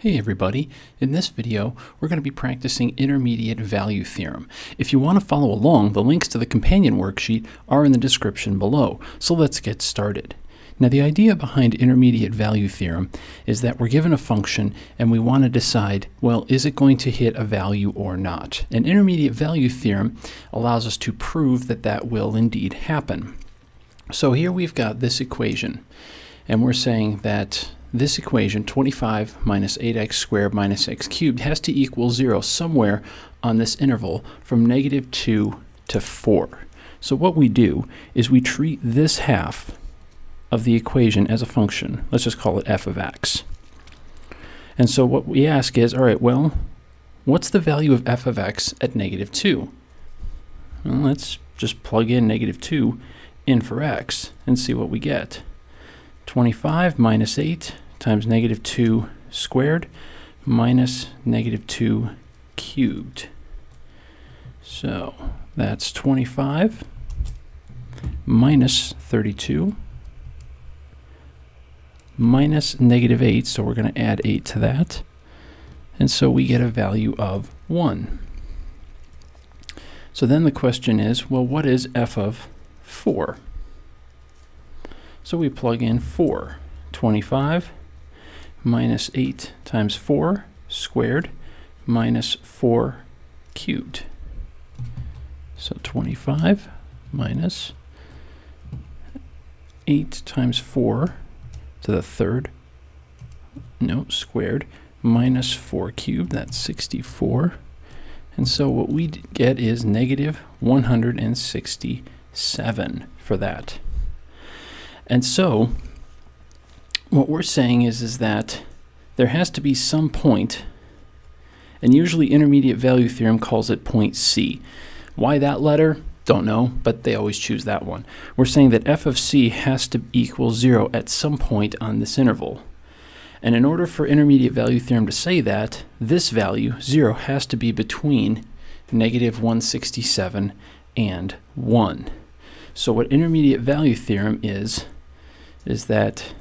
Hey everybody, in this video we're going to be practicing intermediate value theorem. If you want to follow along, the links to the companion worksheet are in the description below, so let's get started. Now the idea behind intermediate value theorem is that we're given a function and we want to decide, well, is it going to hit a value or not? An intermediate value theorem allows us to prove that that will indeed happen. So here we've got this equation, and we're saying that this equation, 25 minus 8x squared minus x cubed, has to equal 0 somewhere on this interval from -2 to 4. So what we do is we treat this half of the equation as a function. Let's just call it f of x. And so what we ask is, all right, well, what's the value of f of x at -2? Well, let's just plug in -2 in for x and see what we get. 25 minus 8 times -2 squared minus -2 cubed. So that's 25 minus 32 minus -8, so we're going to add 8 to that, and so we get a value of 1. So then the question is, well, what is f of 4? So we plug in 4. 25 minus 8 times 4 squared minus 4 cubed. So 25 minus 8 times 4 to the third, squared, minus 4 cubed, that's 64. And so what we get is -167 for that. And so what we're saying is that there has to be some point, and usually intermediate value theorem calls it point C. Why that letter? Don't know, but they always choose that one. We're saying that f of c has to equal 0 at some point on this interval. And in order for intermediate value theorem to say that, this value, 0, has to be between -167 and 1. So what intermediate value theorem is that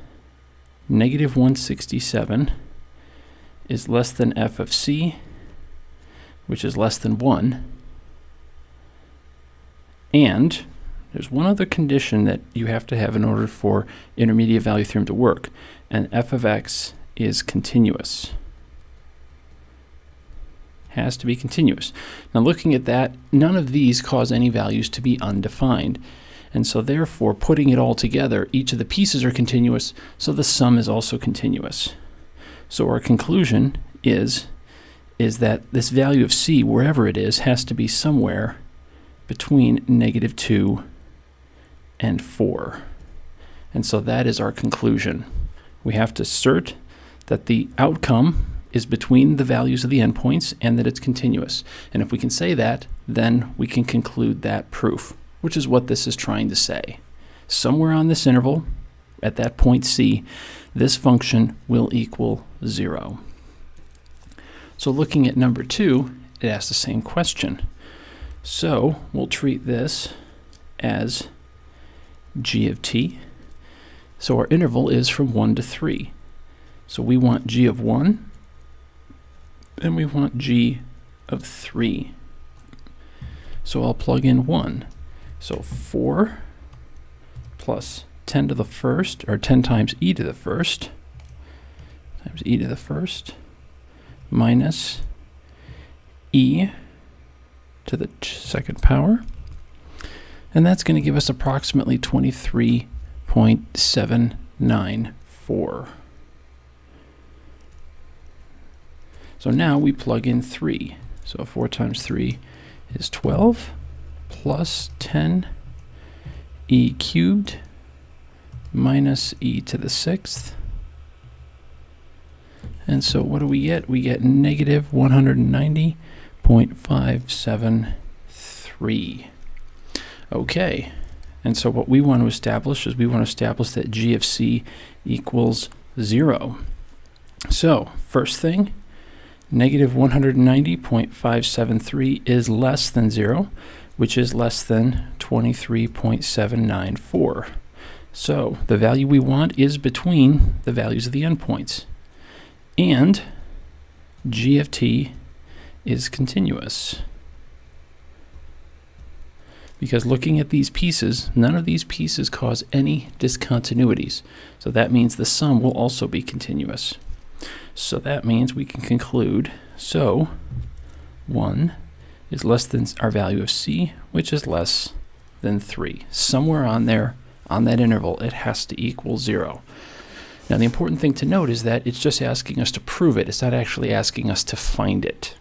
-167 is less than f of c, which is less than 1. And there's one other condition that you have to have in order for intermediate value theorem to work, and f of x is continuous. Has to be continuous. Now looking at that, none of these cause any values to be undefined. And so therefore, putting it all together, each of the pieces are continuous, so the sum is also continuous. So our conclusion is that this value of c, wherever it is, has to be somewhere between -2 and 4. And so that is our conclusion. We have to assert that the outcome is between the values of the endpoints and that it's continuous. And if we can say that, then we can conclude that proof, which is what this is trying to say. Somewhere on this interval, at that point C, this function will equal 0. So looking at number 2, it asks the same question. So we'll treat this as g of t. So our interval is from 1 to 3. So we want g of 1, and we want g of 3. So I'll plug in 1. So 4 plus 10 to the first, or 10 times e to the first, times e to the first, minus e to the second power. And that's going to give us approximately 23.794. So now we plug in 3. So 4 times 3 is 12. Plus 10 e cubed minus e to the 6th. And so what do we get? We get -190.573. Okay, and so what we want to establish is that g of c equals 0. So first thing, -190.573 is less than 0, which is less than 23.794. So the value we want is between the values of the endpoints. And g of t is continuous. Because looking at these pieces, none of these pieces cause any discontinuities. So that means the sum will also be continuous. So that means we can conclude, so 1 is less than our value of c, which is less than 3. Somewhere on there, on that interval, it has to equal 0. Now the important thing to note is that it's just asking us to prove it. It's not actually asking us to find it.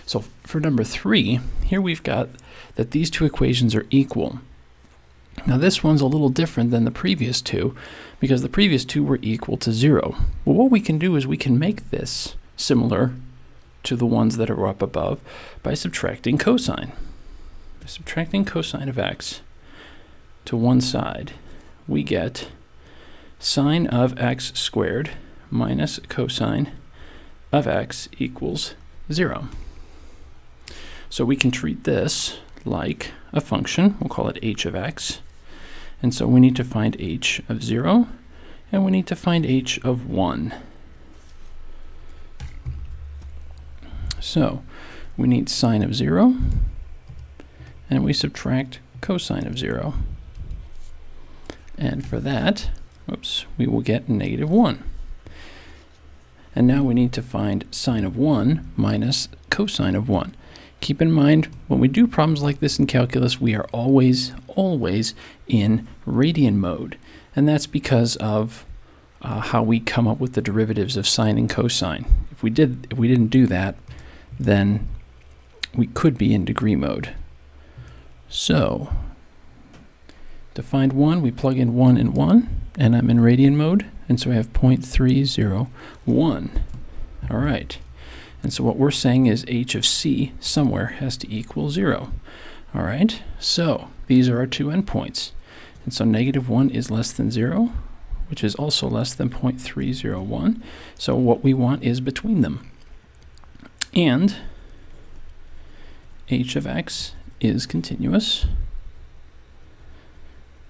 So for number 3, here we've got that these two equations are equal. Now this one's a little different than the previous two because the previous two were equal to 0. Well, what we can do is we can make this similar to the ones that are up above by subtracting cosine. By subtracting cosine of x to one side, we get sine of x squared minus cosine of x equals 0. So we can treat this like a function. We'll call it h of x. And so we need to find h of 0, and we need to find h of 1. So we need sine of 0, and we subtract cosine of 0. And for that, we will get negative 1. And now we need to find sine of 1 minus cosine of 1. Keep in mind, when we do problems like this in calculus, we are always in radian mode. And that's because of how we come up with the derivatives of sine and cosine. If we didn't do that, then we could be in degree mode. So to find 1, we plug in 1 and 1, and I'm in radian mode, and so I have 0.301. All right. And so what we're saying is h of c somewhere has to equal 0. All right, so these are our two endpoints. And so negative 1 is less than 0, which is also less than 0.301. So what we want is between them. And h of x is continuous.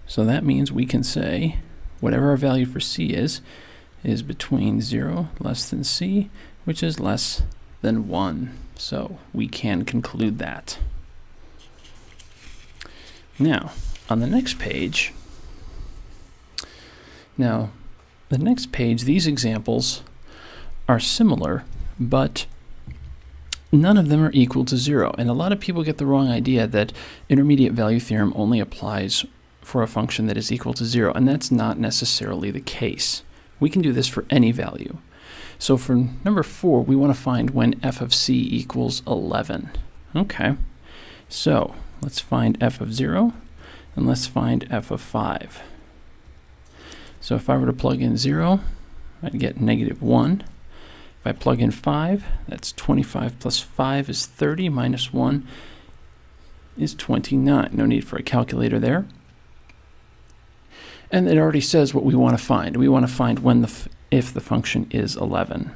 So that means we can say whatever our value for c is between 0 less than c, which is less than 1. So we can conclude that. Now, on the next page, these examples are similar, but none of them are equal to 0. And a lot of people get the wrong idea that intermediate value theorem only applies for a function that is equal to 0, and that's not necessarily the case. We can do this for any value. So for number 4, we want to find when f of c equals 11. Okay, so let's find f of 0, and let's find f of 5. So if I were to plug in 0, I'd get negative 1. If I plug in 5, that's 25 plus 5 is 30, minus 1 is 29. No need for a calculator there. And it already says what we want to find. We want to find when if the function is 11.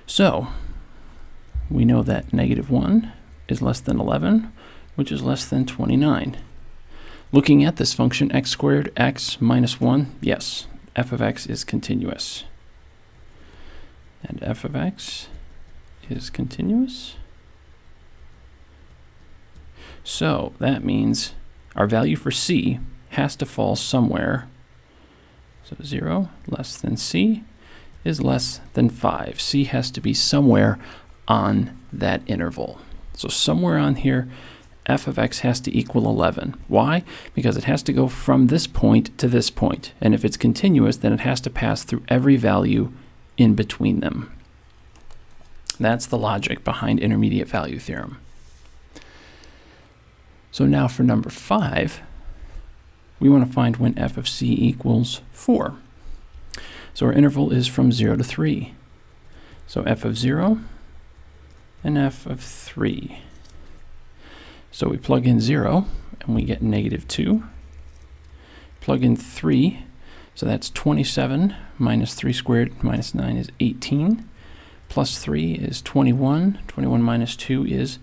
So we know that negative 1 is less than 11, which is less than 29. Looking at this function, x squared, x minus 1, yes, f of x is continuous. And f of x is continuous. So that means our value for c has to fall somewhere. So 0 less than c is less than 5. C has to be somewhere on that interval. So somewhere on here, f of x has to equal 11. Why? Because it has to go from this point to this point. And if it's continuous, then it has to pass through every value in between them. That's the logic behind intermediate value theorem. So now for number 5, we want to find when f of c equals 4. So our interval is from 0 to 3. So f of 0 and f of 3. So we plug in 0 and we get negative 2. Plug in 3, so that's 27 minus 3 squared minus 9 is 18. Plus 3 is 21. 21 minus 2 is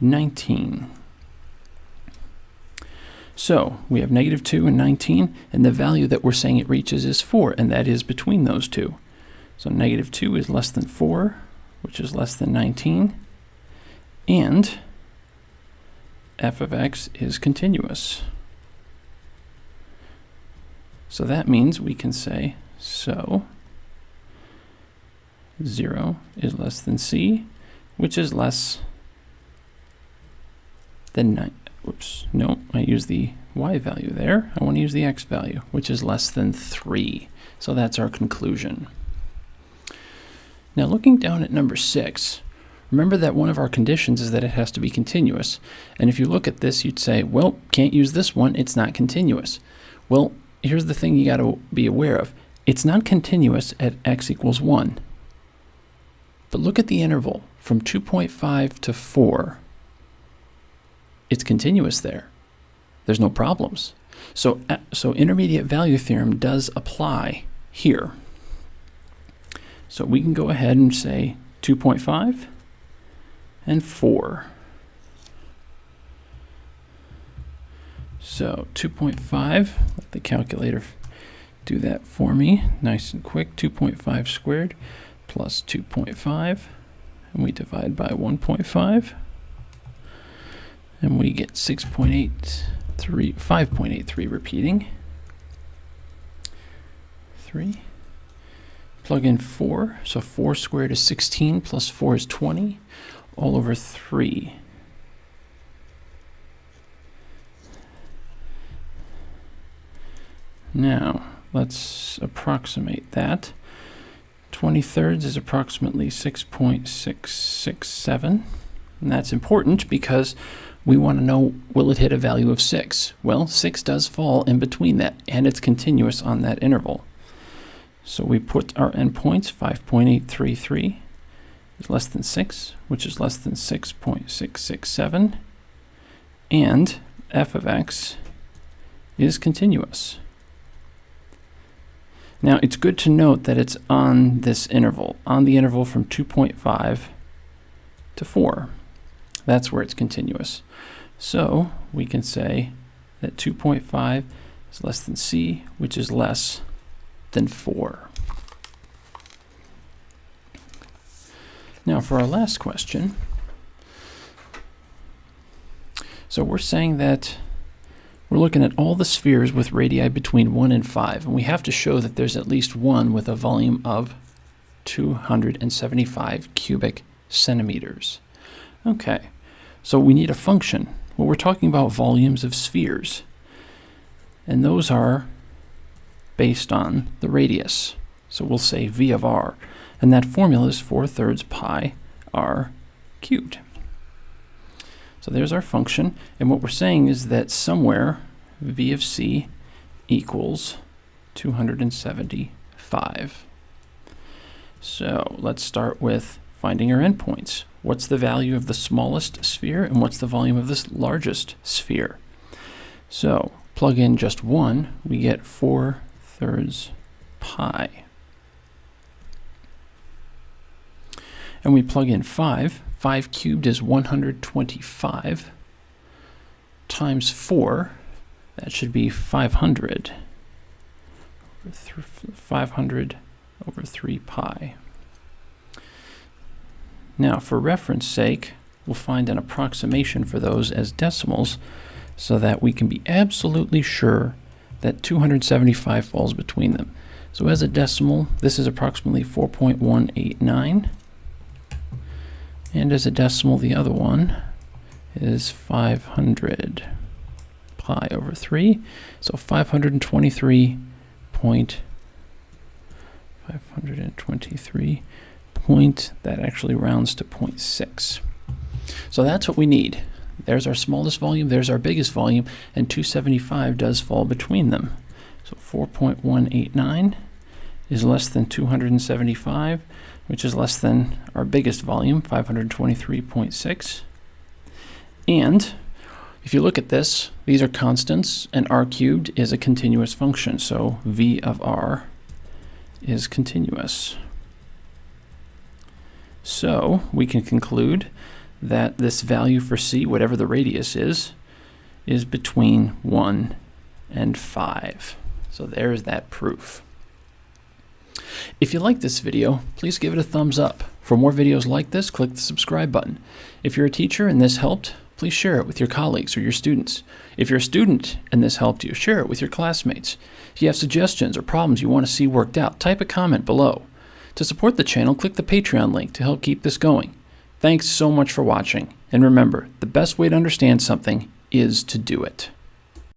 19. So we have negative 2 and 19, and the value that we're saying it reaches is 4, and that is between those two. So negative 2 is less than 4, which is less than 19. And f of x is continuous. So that means we can say, so 0 is less than c, which is less than 9. Whoops, no, I use the y value there. I want to use the x value, which is less than 3. So that's our conclusion. Now looking down at number 6, remember that one of our conditions is that it has to be continuous. And if you look at this, you'd say, well, can't use this one, it's not continuous. Well, here's the thing you got to be aware of. It's not continuous at x equals 1. But look at the interval from 2.5 to 4. It's continuous there. There's no problems. So intermediate value theorem does apply here. So we can go ahead and say 2.5 and 4. So 2.5, let the calculator do that for me nice and quick. 2.5 squared plus 2.5, and we divide by 1.5, and we get 5.83 repeating. 3. Plug in 4, so 4 squared is 16 plus 4 is 20, all over 3. Now, let's approximate that. 20/3 is approximately 6.667, and that's important because we want to know, will it hit a value of 6? Well, 6 does fall in between that, and it's continuous on that interval. So we put our endpoints. 5.833 is less than 6, which is less than 6.667, and f of x is continuous. Now, it's good to note that it's on this interval, on the interval from 2.5 to 4. That's where it's continuous. So we can say that 2.5 is less than c, which is less than 4. Now for our last question, so we're saying that we're looking at all the spheres with radii between 1 and 5, and we have to show that there's at least one with a volume of 275 cubic centimeters. Okay, so we need a function. Well, we're talking about volumes of spheres, and those are based on the radius. So we'll say v of r, and that formula is 4/3 pi r cubed. So there's our function, and what we're saying is that somewhere v of c equals 275. So let's start with finding our endpoints. What's the value of the smallest sphere, and what's the volume of this largest sphere? So plug in just 1, we get 4/3 pi. And we plug in 5. 5 cubed is 125 times 4. That should be 500. 500 over 3 pi. Now, for reference sake, we'll find an approximation for those as decimals so that we can be absolutely sure that 275 falls between them. So as a decimal, this is approximately 4.189. And as a decimal, the other one is 500 pi over 3. So 523 point, that actually rounds to 0.6. So that's what we need. There's our smallest volume, there's our biggest volume, and 275 does fall between them. So 4.189 is less than 275, which is less than our biggest volume, 523.6. And if you look at this, these are constants, and r cubed is a continuous function, so v of r is continuous. So we can conclude that this value for c, whatever the radius is between 1 and 5. So there's that proof. If you like this video, please give it a thumbs up. For more videos like this, click the subscribe button. If you're a teacher and this helped, please share it with your colleagues or your students. If you're a student and this helped you, share it with your classmates. If you have suggestions or problems you want to see worked out, type a comment below. To support the channel, click the Patreon link to help keep this going. Thanks so much for watching, and remember, the best way to understand something is to do it.